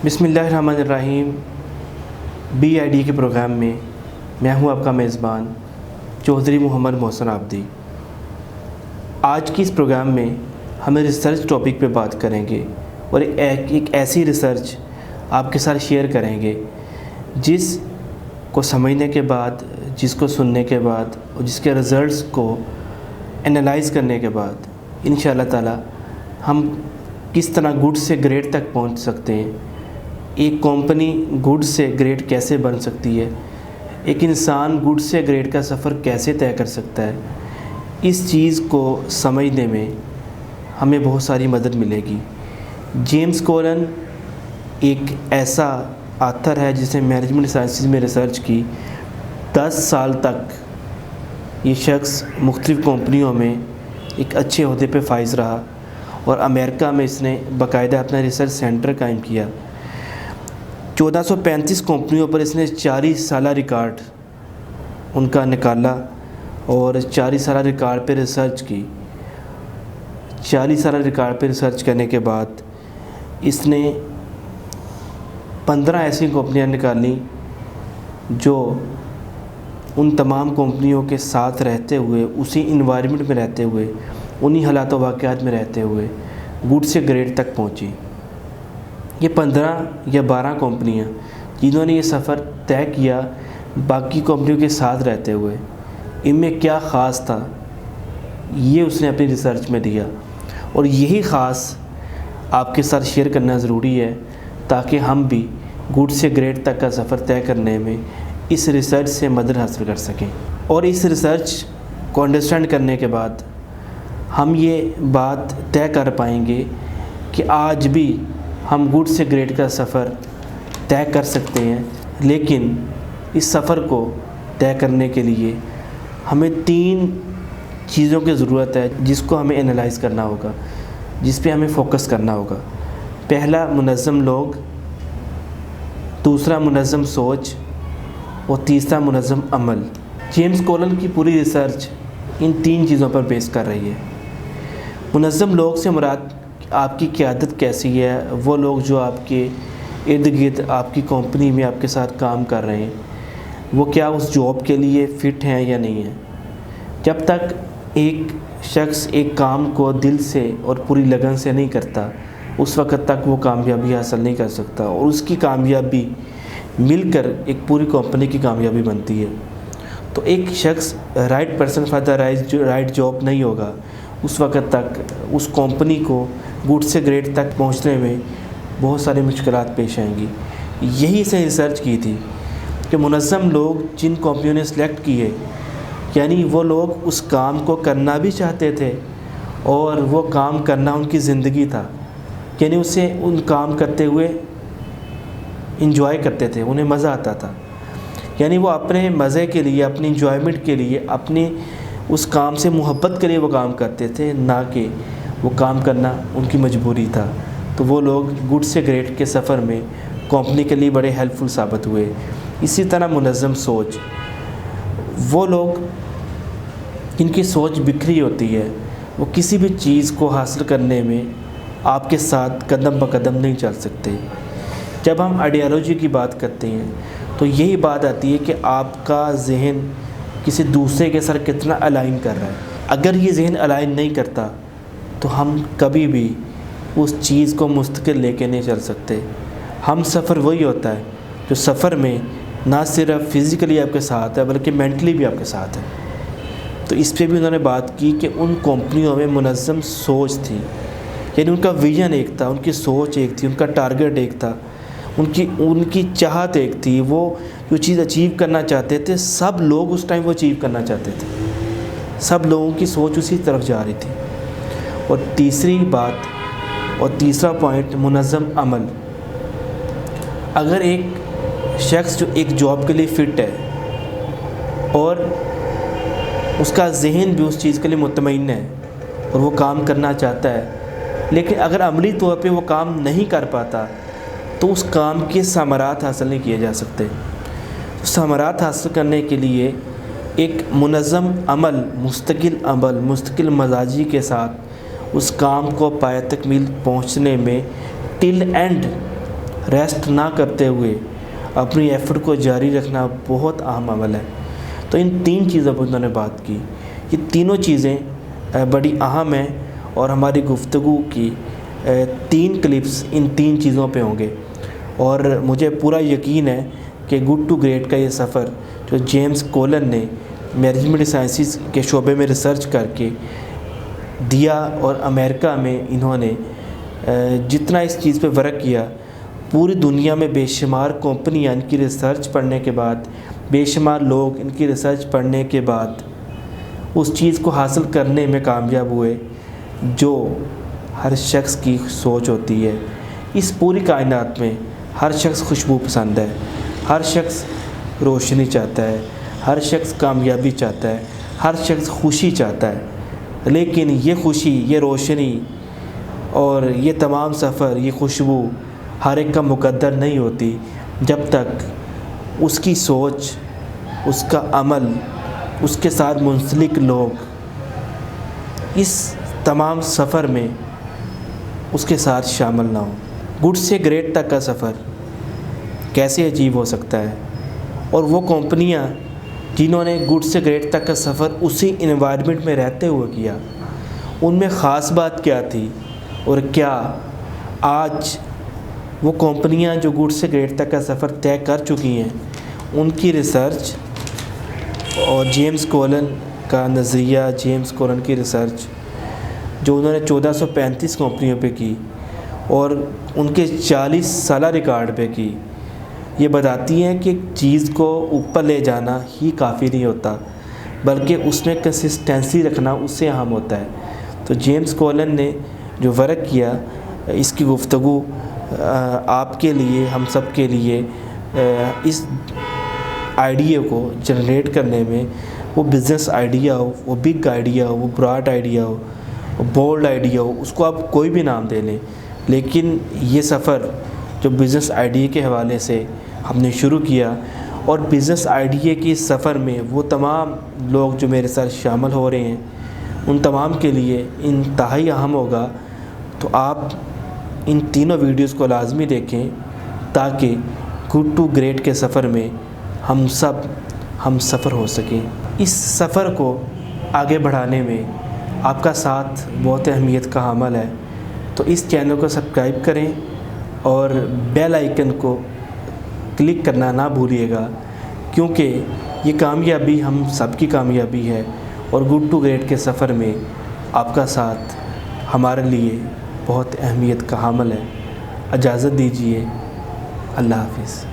بسم اللہ الرحمن الرحیم۔ BID کے پروگرام میں میں ہوں آپ کا میزبان چودھری محمد محسن عابدی۔ آج کی اس پروگرام میں ہم ریسرچ ٹاپک پہ بات کریں گے اور ایک ایسی ریسرچ آپ کے ساتھ شیئر کریں گے جس کو سمجھنے کے بعد، جس کو سننے کے بعد اور جس کے رزلٹس کو انالائز کرنے کے بعد انشاءاللہ تعالی ہم کس طرح گڈ سے گریٹ تک پہنچ سکتے ہیں، ایک کمپنی گڈ سے گریٹ کیسے بن سکتی ہے، ایک انسان گڈ سے گریٹ کا سفر کیسے طے کر سکتا ہے، اس چیز کو سمجھنے میں ہمیں بہت ساری مدد ملے گی۔ جیمز کولن ایک ایسا آتھر ہے جس نے مینجمنٹ سائنسز میں ریسرچ کی۔ 10 سال تک یہ شخص مختلف کمپنیوں میں ایک اچھے عہدے پہ فائز رہا اور امریکہ میں اس نے باقاعدہ اپنا ریسرچ سینٹر قائم کیا۔ 1435 کمپنیوں پر اس نے 40 سالہ ریکارڈ ان کا نکالا اور 40 سالہ ریکارڈ پہ ریسرچ کی۔ 40 سالہ ریکارڈ پہ ریسرچ کرنے کے بعد اس نے 15 ایسی کمپنیاں نکالیں جو ان تمام کمپنیوں کے ساتھ رہتے ہوئے، اسی انوائرمنٹ میں رہتے ہوئے، انہی حالات و واقعات میں رہتے ہوئے گڈ سے گریٹ تک پہنچی۔ یہ 15 یا 12 کمپنیاں جنہوں نے یہ سفر طے کیا باقی کمپنیوں کے ساتھ رہتے ہوئے، ان میں کیا خاص تھا یہ اس نے اپنی ریسرچ میں دیا، اور یہی خاص آپ کے ساتھ شیئر کرنا ضروری ہے تاکہ ہم بھی گڈ سے گریٹ تک کا سفر طے کرنے میں اس ریسرچ سے مدد حاصل کر سکیں۔ اور اس ریسرچ کو انڈرسٹینڈ کرنے کے بعد ہم یہ بات طے کر پائیں گے کہ آج بھی ہم گڈ سے گریٹ کا سفر طے کر سکتے ہیں، لیکن اس سفر کو طے کرنے کے لیے ہمیں 3 چیزوں کی ضرورت ہے جس کو ہمیں انالائز کرنا ہوگا، جس پہ ہمیں فوکس کرنا ہوگا۔ پہلا، منظم لوگ، دوسرا منظم سوچ، اور تیسرا منظم عمل۔ جیمز کولن کی پوری ریسرچ ان 3 چیزوں پر بیس کر رہی ہے۔ منظم لوگ سے مراد آپ کی قیادت کیسی ہے، وہ لوگ جو آپ کے ارد گرد آپ کی کمپنی میں آپ کے ساتھ کام کر رہے ہیں، وہ کیا اس جاب کے لیے فٹ ہیں یا نہیں ہیں۔ جب تک ایک شخص ایک کام کو دل سے اور پوری لگن سے نہیں کرتا، اس وقت تک وہ کامیابی حاصل نہیں کر سکتا، اور اس کی کامیابی مل کر ایک پوری کمپنی کی کامیابی بنتی ہے۔ تو ایک شخص right person for the right job نہیں ہوگا، اس وقت تک اس کمپنی کو گڈ سے گریٹ تک پہنچنے میں بہت ساری مشکلات پیش آئیں گی۔ یہی سے ریسرچ کی تھی کہ منظم لوگ جن کمپنیوں نے سلیکٹ کیے، یعنی وہ لوگ اس کام کو کرنا بھی چاہتے تھے اور وہ کام کرنا ان کی زندگی تھا، یعنی اسے ان کام کرتے ہوئے انجوائے کرتے تھے، انہیں مزہ آتا تھا، یعنی وہ اپنے مزے کے لیے، اپنی انجوائمنٹ کے لیے، اپنی اس کام سے محبت کے لیے وہ کام کرتے تھے، نہ کہ وہ کام کرنا ان کی مجبوری تھا۔ تو وہ لوگ گڈ سے گریٹ کے سفر میں کمپنی کے لیے بڑے ہیلپ فل ثابت ہوئے۔ اسی طرح منظم سوچ، وہ لوگ جن کی سوچ بکھری ہوتی ہے، وہ کسی بھی چیز کو حاصل کرنے میں آپ کے ساتھ قدم بقدم نہیں چل سکتے۔ جب ہم آئیڈیالوجی کی بات کرتے ہیں تو یہی بات آتی ہے کہ آپ کا ذہن کسی دوسرے کے ساتھ کتنا الائن کر رہا ہے۔ اگر یہ ذہن الائن نہیں کرتا تو ہم کبھی بھی اس چیز کو مستقل لے کے نہیں چل سکتے۔ ہم سفر وہی ہوتا ہے جو سفر میں نہ صرف فزیکلی آپ کے ساتھ ہے بلکہ مینٹلی بھی آپ کے ساتھ ہے۔ تو اس پہ بھی انہوں نے بات کی کہ ان کمپنیوں میں منظم سوچ تھی، یعنی ان کا ویژن ایک تھا، ان کی سوچ ایک تھی، ان کا ٹارگٹ ایک تھا، ان کی چاہت ایک تھی، وہ جو چیز اچیو کرنا چاہتے تھے، سب لوگ اس ٹائم وہ اچیو کرنا چاہتے تھے، سب لوگوں کی سوچ اسی طرف جا رہی تھی۔ اور تیسری بات اور تیسرا پوائنٹ، منظم عمل۔ اگر ایک شخص جو ایک جاب کے لیے فٹ ہے اور اس کا ذہن بھی اس چیز کے لیے مطمئن ہے اور وہ کام کرنا چاہتا ہے، لیکن اگر عملی طور پہ وہ کام نہیں کر پاتا تو اس کام کے ثمرات حاصل نہیں کیے جا سکتے۔ ثمرات حاصل کرنے کے لیے ایک منظم عمل، مستقل مزاجی کے ساتھ اس کام کو پایہ تکمیل پہنچنے میں ٹل اینڈ ریسٹ نہ کرتے ہوئے اپنی ایفرٹ کو جاری رکھنا بہت اہم عمل ہے۔ تو ان 3 چیزوں پر انہوں نے بات کی۔ یہ تینوں چیزیں بڑی اہم ہیں اور ہماری گفتگو کی 3 کلپس ان 3 چیزوں پہ ہوں گے، اور مجھے پورا یقین ہے کہ گڈ ٹو گریٹ کا یہ سفر جو جیمز کولن نے مینجمنٹ سائنسز کے شعبے میں ریسرچ کر کے دیا، اور امریکہ میں انہوں نے جتنا اس چیز پہ ورک کیا، پوری دنیا میں بے شمار کمپنیاں ان کی ریسرچ پڑھنے کے بعد، بے شمار لوگ ان کی ریسرچ پڑھنے کے بعد اس چیز کو حاصل کرنے میں کامیاب ہوئے جو ہر شخص کی سوچ ہوتی ہے۔ اس پوری کائنات میں ہر شخص خوشبو پسند ہے، ہر شخص روشنی چاہتا ہے، ہر شخص کامیابی چاہتا ہے، ہر شخص خوشی چاہتا ہے، لیکن یہ خوشی، یہ روشنی اور یہ تمام سفر، یہ خوشبو ہر ایک کا مقدر نہیں ہوتی جب تک اس کی سوچ، اس کا عمل، اس کے ساتھ منسلک لوگ اس تمام سفر میں اس کے ساتھ شامل نہ ہوں۔ گڈ سے گریٹ تک کا سفر کیسے عجیب ہو سکتا ہے، اور وہ کمپنیاں جنہوں نے گڈ سے گریٹ تک کا سفر اسی انوائرمنٹ میں رہتے ہوئے کیا، ان میں خاص بات کیا تھی، اور کیا آج وہ کمپنیاں جو گڈ سے گریٹ تک کا سفر طے کر چکی ہیں، ان کی ریسرچ اور جیمز کولن کا نظریہ، جیمز کولن کی ریسرچ جو انہوں نے 1435 کمپنیوں پہ کی اور ان کے 40 سالہ ریکارڈ پہ کی، یہ بتاتی ہیں کہ ایک چیز کو اوپر لے جانا ہی کافی نہیں ہوتا، بلکہ اس میں کنسسٹنسی رکھنا اس سے اہم ہوتا ہے۔ تو جیمز کولن نے جو ورک کیا، اس کی گفتگو آپ کے لیے، ہم سب کے لیے اس آئیڈیا کو جنریٹ کرنے میں، وہ بزنس آئیڈیا ہو، وہ بگ آئیڈیا ہو، وہ براڈ آئیڈیا ہو، وہ بولڈ آئیڈیا ہو، اس کو آپ کوئی بھی نام دے لیں، لیکن یہ سفر جو بزنس آئیڈیا کے حوالے سے ہم نے شروع کیا، اور بزنس آئیڈیا کی اس سفر میں وہ تمام لوگ جو میرے ساتھ شامل ہو رہے ہیں، ان تمام کے لیے انتہائی اہم ہوگا۔ تو آپ ان تینوں ویڈیوز کو لازمی دیکھیں تاکہ گڈ ٹو گریٹ کے سفر میں ہم سب ہم سفر ہو سکیں۔ اس سفر کو آگے بڑھانے میں آپ کا ساتھ بہت اہمیت کا حامل ہے، تو اس چینل کو سبسکرائب کریں اور بیل آئیکن کو کلک کرنا نہ بھولیے گا، کیونکہ یہ کامیابی ہم سب کی کامیابی ہے، اور گڈ ٹو گریٹ کے سفر میں آپ کا ساتھ ہمارے لیے بہت اہمیت کا حامل ہے۔ اجازت دیجیے، اللہ حافظ۔